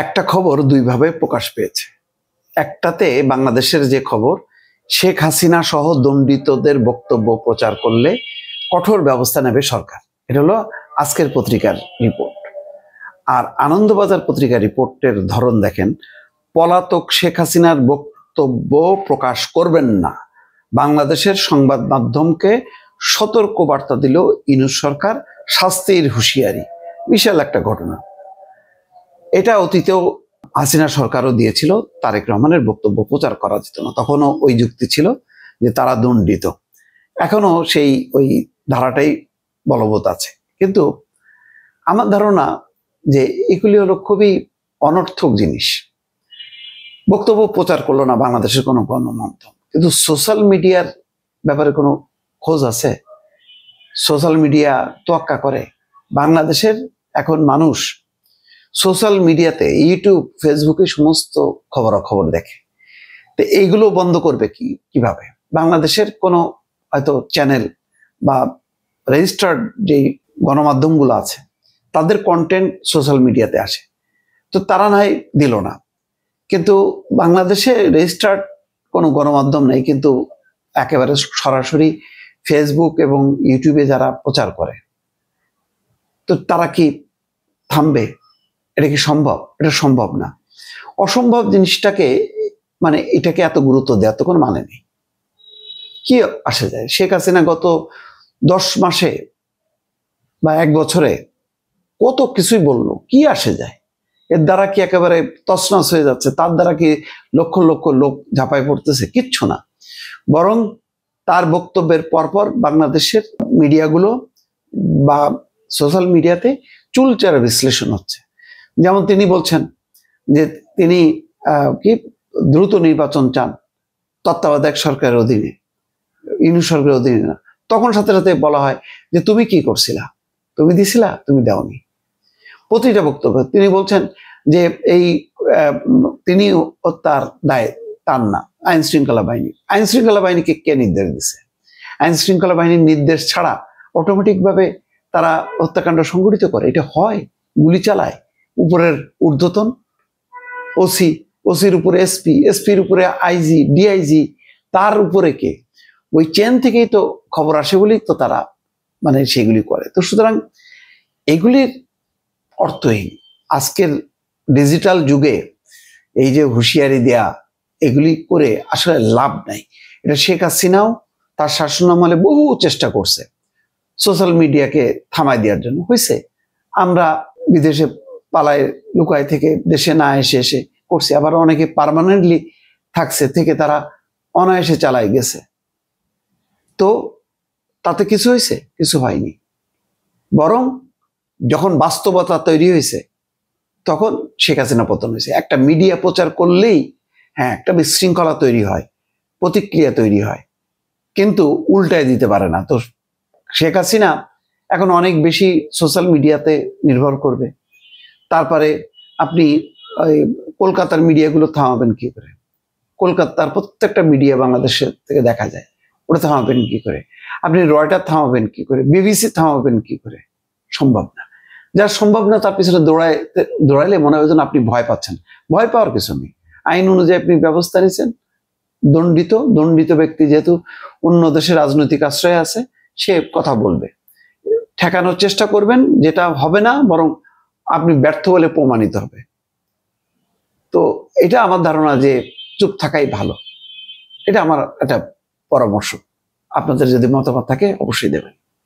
একটা খবর দুইভাবে প্রকাশ পেয়েছে। একটাতে বাংলাদেশের যে খবর, শেখ হাসিনা সহ দণ্ডিতদের বক্তব্য প্রচার করলে কঠোর ব্যবস্থা নেবে সরকার। এটা হলো আজকের পত্রিকার রিপোর্ট। আর আনন্দবাজার পত্রিকার রিপোর্টের ধরন দেখেন, পলাতক শেখ হাসিনার বক্তব্য প্রকাশ করবেন না, বাংলাদেশের সংবাদ মাধ্যমকে সতর্ক বার্তা দিল ইউনূস সরকার, শাস্তির হুঁশিয়ারি। বিশাল একটা ঘটনা। এটা অতীতেও হাসিনা সরকারও দিয়েছিল, তারেক রহমানের বক্তব্য প্রচার করা যেত না, তখনও ওই যুক্তি ছিল যে তারা দণ্ডিত। এখনো সেই ওই ধারাটাই বলবৎ আছে। কিন্তু আমার ধারণা যে এগুলি হলো খুবই অনর্থক জিনিস। বক্তব্য প্রচার করলো না বাংলাদেশের কোনো গণমাধ্যম, কিন্তু সোশ্যাল মিডিয়ার ব্যাপারে কোনো খোঁজ আছে? সোশ্যাল মিডিয়া তোয়াক্কা করে? বাংলাদেশের এখন মানুষ সোশ্যাল মিডিয়াতে, ইউটিউব, ফেসবুকে সমস্ত খবরাখবর দেখে। তো এইগুলো বন্ধ করবে কিভাবে? বাংলাদেশের কোনো হয়তো চ্যানেল বা রেজিস্টার্ড যেই গণমাধ্যমগুলো আছে, তাদের কন্টেন্ট সোশ্যাল মিডিয়াতে আসে, তো তারা নাই দিল না। কিন্তু বাংলাদেশে রেজিস্টার্ড কোনো গণমাধ্যম নেই, কিন্তু একেবারে সরাসরি ফেসবুক এবং ইউটিউবে যারা প্রচার করে, তো তারা কি থামবে? এটা কি সম্ভব? এটা সম্ভব না। অসম্ভব জিনিসটাকে, মানে এটাকে এত গুরুত্ব দেওয়ার তো কোনো মানে নেই। কি আসে যায়? শেখ হাসিনা গত 10 মাসে বা 1 বছরে কত কিছুই বললো, কি আসে যায়? এর দ্বারা কি একেবারে তছনছ হয়ে যাচ্ছে? তার দ্বারা কি লক্ষ লক্ষ লোক ঝাঁপায় পড়তেছে? কিচ্ছু না। বরং তার বক্তব্যের পরপর বাংলাদেশের মিডিয়াগুলো বা সোশ্যাল মিডিয়াতে চুলচেরা বিশ্লেষণ হচ্ছে। যেমন তিনি বলছেন যে তিনি কি দ্রুত নির্বাচন চান তত্ত্বাবধায়ক সরকারের অধীনে, ইউনূস সরকারের অধীনে না। তখন সাথে সাথে বলা হয় যে তুমি কি করছিলা, তুমি দিছিলা, তুমি দেওনি। প্রতিটা বক্তব্য তিনি বলছেন যে এই তিনি তার দায় তার না, আইন শৃঙ্খলা বাহিনী। আইন শৃঙ্খলা বাহিনীকে কে নির্দেশ দিছে? আইন শৃঙ্খলা বাহিনীর নির্দেশ ছাড়া অটোমেটিকভাবে তারা হত্যাকাণ্ড সংঘটিত করে? এটা হয়? গুলি চালায় উপরের ঊর্ধ্বতন, ওসির উপরে এসপি, এসপির উপরে আইজি, ডিআইজি, তার উপরে কে? ওই চেন থেকেই তো খবর আসে বলেই তো তারা মানে সেগুলি করে। তো সুতরাং এগুলির অর্থহীন। আজকের ডিজিটাল যুগে এই যে হুঁশিয়ারি দেয়া, এগুলি করে আসলে লাভ নাই। এটা শেখ হাসিনাও তার শাসনামলে বহু চেষ্টা করছে সোশ্যাল মিডিয়াকে থামায় দেওয়ার জন্য। হয়েছে, আমরা বিদেশে পালায় লুকায় থেকে দেশে না এসে করছি, আবার অনেকে পার্মানেন্টলি থাকছে, থেকে তারা অনায়াসে চালায় গেছে। তো তাতে কিছু হয়েছে? কিছু হয়নি। বরং যখন বাস্তবতা তৈরি হয়েছে, তখন শেখ হাসিনা পতন হয়েছে। একটা মিডিয়া প্রচার করলেই হ্যাঁ একটা বিশৃঙ্খলা তৈরি হয়, প্রতিক্রিয়া তৈরি হয়, কিন্তু উল্টায় দিতে পারে না। তো শেখ হাসিনা এখন অনেক বেশি সোশ্যাল মিডিয়াতে নির্ভর করবে। তারপরে আপনি ওই কলকাতার মিডিয়াগুলো থামাবেন কি করে? কলকাতার প্রত্যেকটা মিডিয়া বাংলাদেশের থেকে দেখা যায়, ওটা থামাবেন কি করে? আপনি রয়টার থামাবেন কি করে? বিবিসি থামাবেন কি করে? সম্ভব না। যা সম্ভব না তার পিছনে দৌড়াইলে মনে হয় যেন আপনি ভয় পাচ্ছেন। ভয় পাওয়ার কিছু নেই। আইন অনুযায়ী আপনি ব্যবস্থা নিয়েছেন, দণ্ডিত ব্যক্তি যেহেতু অন্য দেশে রাজনৈতিক আশ্রয় আছে, সে কথা বলবে, ঠেকানোর চেষ্টা করবেন, যেটা হবে না, বরং আপনি ব্যর্থ বলে প্রমাণিত হবে। তো এটা আমার ধারণা যে চুপ থাকাই ভালো। এটা আমার একটা পরামর্শ। আপনাদের যদি মতামত থাকে অবশ্যই দেবেন।